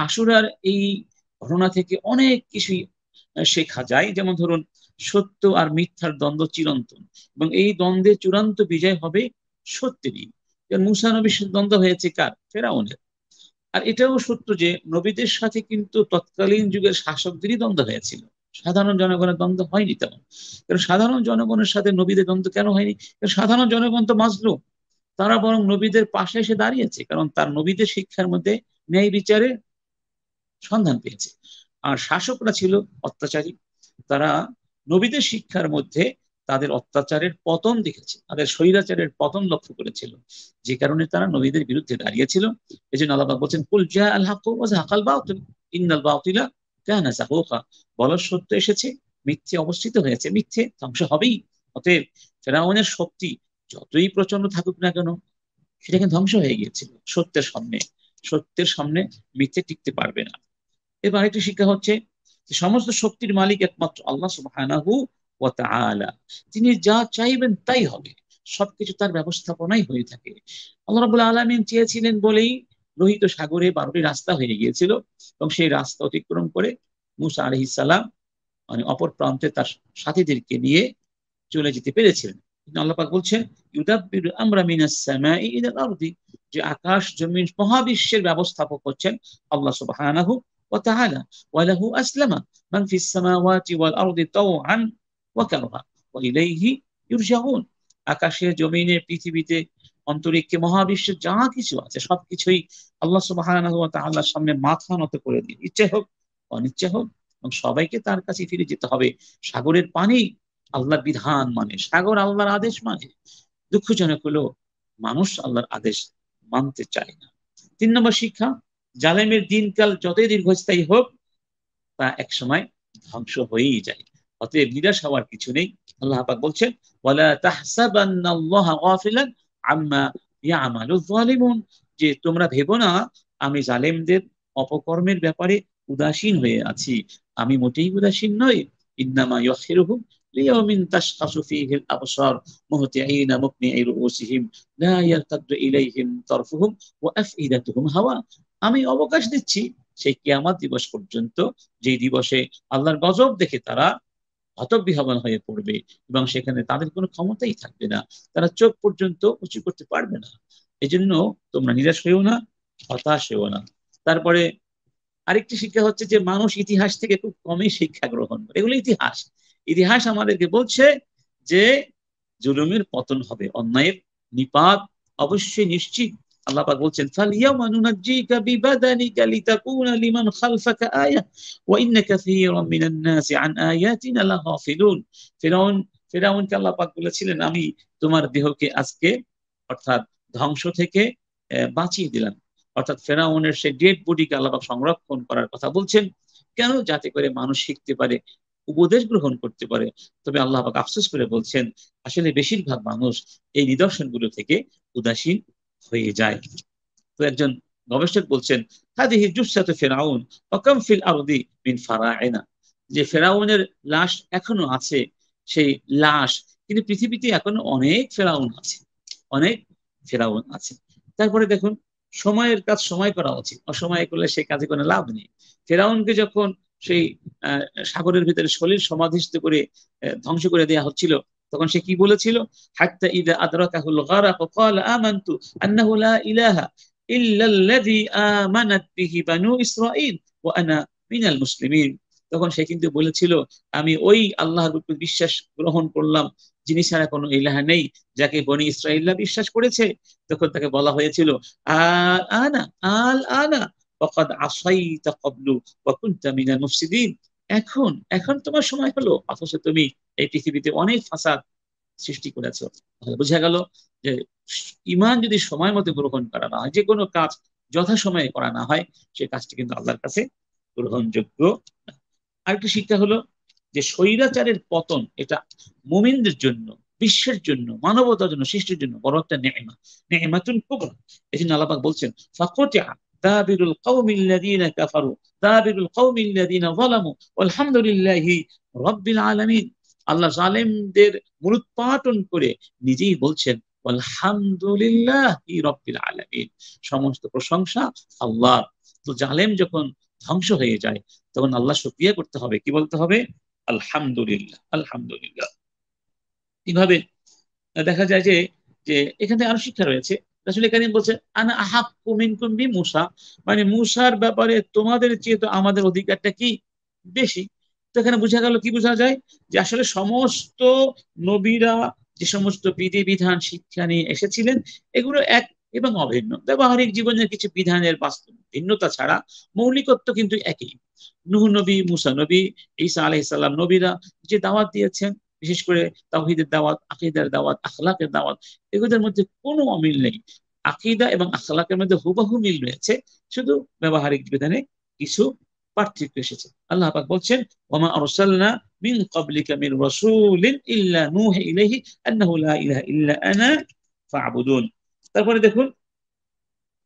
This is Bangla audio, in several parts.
আশুরার এই ঘটনা থেকে অনেক কিছুই শেখা যায়। যেমন ধরুন, সত্য আর মিথ্যার দ্বন্দ্ব চিরন্তন, এবং এই দ্বন্দ্বের চূড়ান্ত বিজয় হবে সত্যেরই। মুসা নবীর সাথে দ্বন্দ্ব হয়েছে কার? ফেরাউনের। আর এটাও সত্য যে নবীদের সাথে কিন্তু তৎকালীন যুগের শাসকদেরই দ্বন্দ্ব হয়েছিল, সাধারণ জনগণের দ্বন্দ্ব হয়নি তেমন। কারণ সাধারণ জনগণের সাথে নবীদের দ্বন্দ্ব কেন হয়নি? কারণ সাধারণ জনগণ তো মাজলুম, তারা বরং নবীদের পাশে এসে দাঁড়িয়েছে, কারণ তার নবীদের শিক্ষার মধ্যে ন্যায় বিচারের সন্ধান পেয়েছে। আর শাসকরা ছিল অত্যাচারী, তারা নবীদের শিক্ষার মধ্যে তাদের অত্যাচারের পতন দেখেছে, তাদের স্বৈরাচারের পতন লক্ষ্য করেছিল, যে কারণে তারা নবীদের বিরুদ্ধে দাঁড়িয়েছিল। এই জন্য আল্লাহ বলছেন, কুল জা আল হক ওয়া যাহাকাল বাতিল ইন্নাল বাতিলা কানা যাহুকা। বল, সত্য এসেছে, মিথ্যে অবস্থিত হয়েছে, মিথ্যে ধ্বংস হবেই। অতএব ফেরাউনের শক্তি যতই প্রচন্ড থাকুক না কেন, সেটা কিন্তু ধ্বংস হয়ে গিয়েছিল সত্যের সামনে। সত্যের সামনে মিথ্যে টিকতে পারবে না। এবার আরেকটি শিক্ষা হচ্ছে যে সমস্ত শক্তির মালিক একমাত্র আল্লাহ সুবহানাহু ওয়া তাআলা। তিনি যা চাইবেন তাই হবে, সবকিছু তার ব্যবস্থাপনাই হয়ে থাকে। আল্লাহ রাব্বুল আলামিন চেয়েছিলেন বলেই লোহিত সাগরে 12টি রাস্তা হয়ে গিয়েছিল, এবং সেই রাস্তা অতিক্রম করে মুসা আলাইহিস সালাম মানে অপর প্রান্তে তার সাথীদেরকে নিয়ে চলে যেতে পেরেছিলেন। আল্লাহ পাক বলছেন, ইউদাব্বিরু আমরা মিনাস সামাই ইলাল আরদি, যে আকাশ জমিন মহাবিশ্বের ব্যবস্থাপক হচ্ছেন আল্লাহ সুবহানাহু ওয়া তাআলা। ওয়া লাহু আসলামা মান ফিস সামাওয়াতি ওয়াল আরদি তাওআন ওয়া কারহা ওয়া ইলাইহি ইরজাউন। আকাশে জমিনে পৃথিবীতে অন্তরিক্ষে মহাবিশ্বের যা কিছু আছে সবকিছুই আল্লাহ সুবহানাহু ওয়া তাআলার সামনে মাথা নত করে দিয়ে, ইচ্ছে হোক অনিচ্ছে হোক, এবং সবাইকে তার কাছে ফিরে যেতে হবে। সাগরের পানি আল্লাহর বিধান মানে, সাগর আল্লাহর আদেশ মানে। দুঃখজনক হলো মানুষ আল্লাহর আদেশ মানতে চায় না। 3 নম্বর শিক্ষা, জালেমের দিনকাল যতই দীর্ঘস্থায়ী হোক, তা একসময় ধ্বংস হয়েই যায়। অতএব নিরাশ হওয়ার কিছু নেই। আল্লাহ পাক বলছেন, ওয়ালা তাহসাবান্নাল্লাহা গাফিলান আম্মা ইয়ামালুয যালিমুন, যে তোমরা ভেবো না আমি জালেমদের অপকর্মের ব্যাপারে উদাসীন হয়ে আছি। আমি মোটেই উদাসীন নই। ইন্নামা ইউখিরুহুম লিয়াউমিন তাশখাসু ফীহিল আবসার মুহতিঈনা মুকনিঈ রুউসিহিম লা ইয়ারতাদ্দু ইলাইহিম তারফুহুম ওয়া আফইদাতুহুম হাওয়া। আমি অবকাশ দিচ্ছি সেই কিয়ামত দিবস পর্যন্ত, যে দিবসে আল্লাহর গজব দেখে তারা হতবিহ্বল হয়ে পড়বে, এবং সেখানে তাদের কোনো ক্ষমতাই থাকবে না, তারা চোখ পর্যন্ত উঁচু করতে পারবে না। এই জন্য তোমরা নিরাশ হয়েও না, হতাশ হয়েও না। তারপরে আরেকটি শিক্ষা হচ্ছে যে মানুষ ইতিহাস থেকে খুব কমই শিক্ষা গ্রহণ করে। এগুলো ইতিহাস। ইতিহাস আমাদেরকে বলছে যে জুলুমের পতন হবে, অন্যায়ের নিপাত অবশ্যই নিশ্চিত। আল্লাহ পাক বলছেন, ফালিয়াউমা নুনাজ্জিকা বিবাদানিকা লিতাকুনা লিমান খালফাকা আয়া ওয়া ইন্না কাসীরাম মিনান নাসি আন আয়াতিনা লাগাফিলুন। ফিরআউন ফিরআউনকে আল্লাহ পাক বলেছিলেন, আমি তোমার দেহকে আজকে অর্থাৎ ধ্বংস থেকে বাঁচিয়ে দিলাম। অর্থাৎ ফেরাউনের সেই ডেড বডিকে আল্লাহ পাক সংরক্ষণ করার কথা বলছেন। কেন? যাতে করে মানুষ শিখতে পারে, উপদেশ গ্রহণ করতে পারে। তবে আল্লাহ পাক আফসোস করে বলছেন, আসলে বেশিরভাগ মানুষ এই নিদর্শনগুলো থেকে উদাসীন হয়ে যায়। তো একজন গবেষক বলছেন, হাদিহি জুসসাতু ফিরআউন ওয়া কাম ফিল আরদি মিন ফারাইনা, যে ফেরাউনের লাশ এখনো আছে, সেই লাশ, কিন্তু পৃথিবীতে এখনো অনেক ফেরাউন আছে, অনেক ফেরাউন আছে। তারপরে দেখুন, সময়ের কাজ সময় করা উচিত, অসময়ে করলে সেই কাজে কোনো লাভ নেই। ফেরাউনকে যখন সেই আহ, সাগরের ভিতরে সলিল সমাধিস্থ করে ধ্বংস করে দেওয়া হচ্ছিল, তখন সে কি বলেছিল? হাত্তা ইযা আদরাকাহুল গারাক ক্বালা আমানতু আন্নাহু লা ইলাহা ইল্লাল্লাযী আমানাত বিহি বানু ইসরাঈল ওয়া আনা মিনাল মুসলিমিন। তখন সে কিন্তু বলেছিল, আমি ওই আল্লাহর উপর বিশ্বাস গ্রহণ করলাম যিনি ছাড়া কোনো ইলাহা নেই, যাকে বনি ইসরাঈলরা বিশ্বাস করেছে। তখন তাকে বলা হয়েছিল, আল আনা আল আনা ওয়াকাদ আসাইতা ক্বাবলু ওয়া কুনতা মিনাল মুফসিদিন। এখন এখন তোমার সময় হলো, অথচ তুমি এই পৃথিবীতে অনেক ফাসাদ সৃষ্টি করেছো। তাহলে বোঝা গেল যে ইমান যদি সময় মতো গ্রহণ করা না হয়, যে কোনো কাজ যথাসময়ে করা না হয়, সে কাজটি কিন্তু আল্লাহর কাছে গ্রহণযোগ্য না। আরেকটি শিক্ষা হলো যে স্বৈরাচারের পতন এটা মুমিনদের জন্য, বিশ্বের জন্য, মানবতার জন্য, সৃষ্টির জন্য বড় একটা নেমা, নেমাতুন কুবরা। এই জন্য আল্লাহ পাক বলছেন, ফাকুতিআ দাবিরুল কওমিল্লাযীনা কাফারু দাবিরুল কওমিল্লাযীনা যালামু ওয়ালহামদুলিল্লাহি রাব্বিল আলামিন। আল্লাহ জালেমদের মূলোৎপাটন করে নিজেই বলছেন, আলহামদুলিল্লাহি রাব্বিল আলামিন, সমস্ত প্রশংসা আল্লাহ, তো জালেম যখন ধ্বংস হয়ে যায় তখন আল্লাহ শুকরিয়া করতে হবে, কি বলতে হবে? আলহামদুলিল্লাহ, আলহামদুলিল্লাহ। এইভাবে দেখা যায় যে যে এখানে আরো শিক্ষা রয়েছে। রাসূল কারীম বলছেন আনা আহাক্কু মিনকুম বিমূসা, মানে মূসার ব্যাপারে তোমাদের চেয়ে তো আমাদের অধিকারটা কি বেশি। তো এখানে বোঝা গেল, কি বোঝা যায়, যে আসলে সমস্ত নবীরা যে সমস্ত বিধিবিধান শিক্ষা নিয়ে এসেছিলেন এগুলো এক এবং অভিন্ন। ব্যবহারিক জীবনের কিছু বিধানের বাস্তব ভিন্নতা ছাড়া মৌলিকত্ব কিন্তু একই। নূহ নবী, মুসা নবী, ঈসা আলাইহিস সালাম নবীরা যে দাওয়াত দিয়েছেন, বিশেষ করে তাওহীদের দাওয়াত, আকীদার দাওয়াত, আখলাকের দাওয়াত, এগুলোর মধ্যে কোনো অমিল নেই। আকীদা এবং আখলাকের মধ্যে হুবহু মিল রয়েছে, শুধু ব্যবহারিক বিধানে কিছু পার্থক্য এসেছে। আল্লাহ পাক বলছেন ওয়ামা আরসালনা মিন ক্বাবলিকা মির রাসূলিন ইল্লা নূহী ইলাইহি আন্নাহু লা ইলাহা ইল্লা আনা ফা'বুদুন। তারপরে দেখুন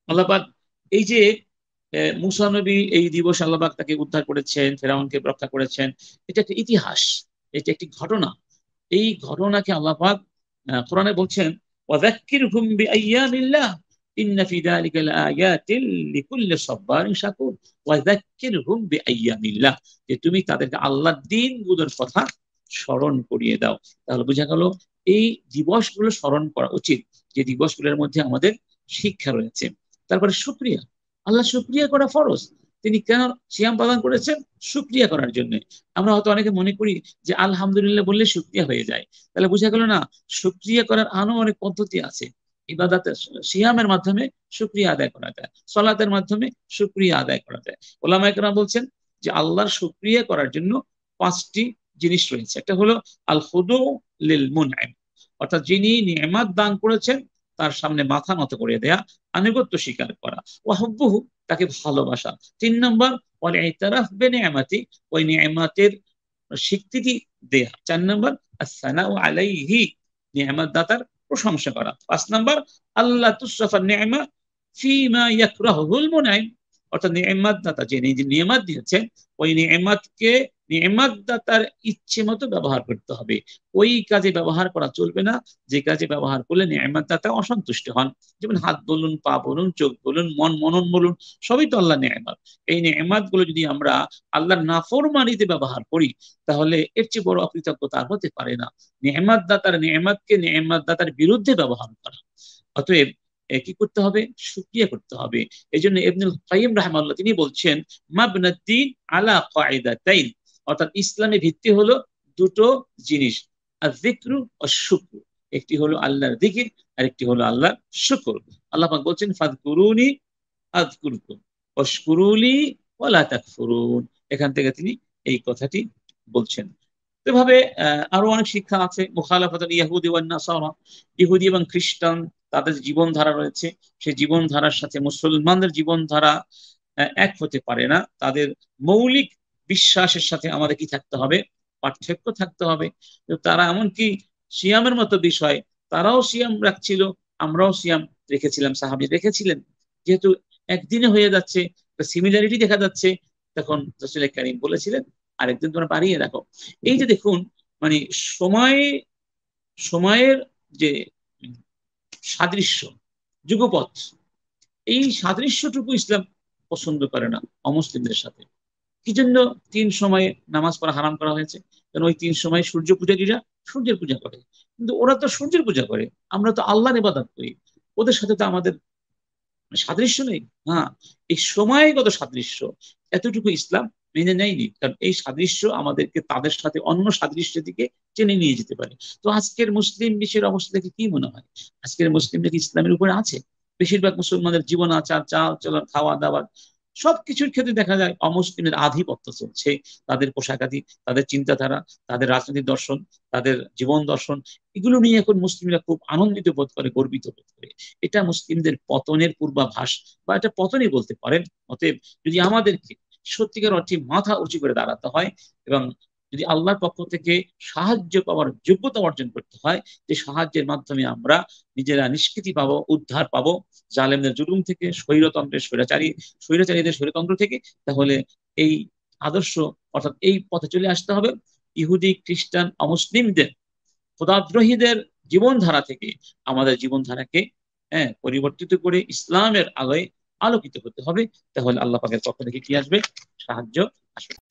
আল্লাহ পাক এই যে মূসা নবী এই দিবস আল্লাহ পাক তাকে উদ্ধার করেছেন, ফেরাউনকে রক্ষা করেছেন, এটা একটা ইতিহাস, এটা একটি ঘটনা। এই ঘটনাকে আল্লাহ পাক কোরআনে বলছেন ওয়াযাক্কিরহুম বিআইয়ামিল্লাহ ইন্না ফি যালিকা লাআয়াতিন লিকুল্লি সাব্বারিন শাকুর। ওয়াযাক্কিরহুম বিআইয়ামিল্লাহ, যে তুমি তাদেরকে আল্লাহর দিনগুলোর কথা স্মরণ করিয়ে দাও। তাহলে বোঝা গেল এই দিবসগুলো স্মরণ করা উচিত, যে দিবসগুলোর মধ্যে আমাদের শিক্ষা রয়েছে। তারপরে শুকরিয়া, আল্লাহ শুকরিয়া করা ফরজ। তিনি কেন সিয়াম পালন করেছেন? শুকরিয়া করার জন্য। আমরা হয়তো অনেকে মনে করি যে আলহামদুলিল্লাহ বললে শুকরিয়া হয়ে যায়। তাহলে বোঝা গেল না, শুকরিয়া করার আরো অনেক পদ্ধতি আছে। ইবাদতের সিয়ামের মাধ্যমে শুকরিয়া আদায় করা যায়, সলাতের মাধ্যমে শুকরিয়া আদায় করা যায়। ওলামা একরাম বলছেন যে আল্লাহর শুকরিয়া করার জন্য 5টি জিনিস রয়েছে। একটা হলো আল খুদু লিল মুনআম, অর্থাৎ যিনি নিয়ামত দান করেছেন তার সামনে মাথা নত করে দেয়া, আনুগত্য স্বীকার করা। ওয়াহুব্বুহু, তাকে ভালোবাসা। 3 নম্বর ওয়াল ইতিরাফ বিনিআমাতি, ওই নিয়ামতের স্বীকৃতি দেয়া। 4 নম্বর আসসানাউ আলাইহি, নিয়ামত দাতার প্রশংসা করা। 5 নম্বর আল্লাহ তুসরাফান নিআমা ফিমা ইয়াকরাহুল মুনআম, অর্থাৎ নিয়ামত দাতা যে নিয়ামত দিয়েছেন ওই নিয়ামতকে নিয়ামত দাতার ইচ্ছে মতো ব্যবহার করতে হবে। ওই কাজে ব্যবহার করা চলবে না যে কাজে ব্যবহার করলে নিয়ামত দাতা অসন্তুষ্ট হন। যেমন হাত বলুন, পা বলুন, চোখ বলুন, মনন বলুন, সবই তো আল্লাহ নিয়ামত। এই নিয়ামত গুলো যদি আমরা আল্লাহর নাফরমানিতে ব্যবহার করি তাহলে এর চেয়ে বড় অকৃতজ্ঞতা আর হতে পারে না। নিয়ামত দাতার নিয়ামতকে নিয়ামত দাতার বিরুদ্ধে ব্যবহার করা। অতএব কি করতে হবে? শুকরিয়া করতে হবে। এই জন্য ইবনুল কাইয়িম রাহিমাহুল্লাহ তিনি বলছেন মাবনাদ্দিন আলা কায়দাতাইন, অর্থাৎ ইসলামের ভিত্তি হলো দুটো জিনিস, আয-যিকরু ওয়াশ-শুকর। একটি হলো আল্লাহর জিকির আর একটি হলো আল্লাহর শুকর। আল্লাহ পাক বলছেন ফাযকুরুনি আযকুরকুম ওয়াশকুরুলি ওয়ালা তাকফুরুন। এখান থেকে তিনি এই কথাটি বলছেন। এভাবে আরো অনেক শিক্ষা আছে। মুখালাফাতুল ইয়াহুদি ওয়ান নাসারা, ইহুদি এবং খ্রিস্টান তাদের জীবনধারা রয়েছে, সেই জীবনধারার সাথে মুসলমানদের জীবনধারা এক হতে পারে না। তাদের মৌলিক বিশ্বাসের সাথে আমাদের কি থাকতে হবে? পার্থক্য থাকতে হবে। তারা এমনকি সিয়ামের মতো বিষয়, তারাও সিয়াম রাখছিল, আমরাও সিয়াম রেখেছিলাম, সাহাবী রেখেছিলেন। যেহেতু একদিনে হয়ে যাচ্ছে, সিমিলারিটি দেখা যাচ্ছে, তখন রাসূল কারীম বলেছিলেন আরেকদিন তোমরা বাড়িয়ে রাখো। এই যে দেখুন, মানে সময় সময়ের যে সাদৃশ্য, যুগপৎ, এই সাদৃশ্যটুকু ইসলাম পছন্দ করে না অমুসলিমদের সাথে। কি জন্য 3 সময়ে নামাজ পড়া হারাম করা হয়েছে? কারণ ওই 3 সময় সূর্য পূজারীরা সূর্যের পূজা করে, কিন্তু ওরা তো সূর্যের পূজা করে, আমরা তো আল্লাহর ইবাদত করি। ওদের সাথে তো আমাদের সাদৃশ্য নেই। হ্যাঁ, এই সময়গত সাদৃশ্য এতটুকু ইসলাম মেনে নেয়নি, কারণ এই সাদৃশ্য আমাদেরকে তাদের সাথে অন্য সাদৃশ্যের দিকে টেনে নিয়ে যেতে পারে। তো আজকের মুসলিম বিশ্বের অবস্থা থেকে কি মনে হয়? আজকের মুসলিমরা কি ইসলামের উপরে আছে? বেশিরভাগ মুসলমানদের জীবন আচার, চাল চলন, খাওয়া দাওয়া, সবকিছুর ক্ষেত্রে দেখা যায় অমুসলিমের আধিপত্য চলছে। তাদের পোশাক আদি, তাদের চিন্তাধারা, তাদের রাজনৈতিক দর্শন, তাদের জীবন দর্শন, এগুলো নিয়ে এখন মুসলিমরা খুব আনন্দিত বোধ করে, গর্বিত বোধ করে। এটা মুসলিমদের পতনের পূর্বাভাস, বা এটা পতনই বলতে পারেন। অতএব যদি আমাদেরকে সত্যিকার অর্থে মাথা উঁচু করে দাঁড়াতে হয় এবং যদি আল্লাহর পক্ষ থেকে সাহায্য পাওয়ার যোগ্যতা অর্জন করতে হয়, যে সাহায্যের মাধ্যমে আমরা নিজেরা নিষ্কৃতি পাবো, উদ্ধার পাবো জালেমদের জুলুম থেকে, স্বৈরাচারীদের স্বৈরতন্ত্র থেকে, তাহলে এই আদর্শ অর্থাৎ এই পথে চলে আসতে হবে। ইহুদি, খ্রিস্টান, অমুসলিমদের, খোদাদ্রোহীদের জীবনধারা থেকে আমাদের জীবনধারাকে পরিবর্তিত করে ইসলামের আলোয় আলোকিত হতে হবে, তাহলে আল্লাহ পাকের পক্ষ থেকে কি আসবে? সাহায্য আসবে।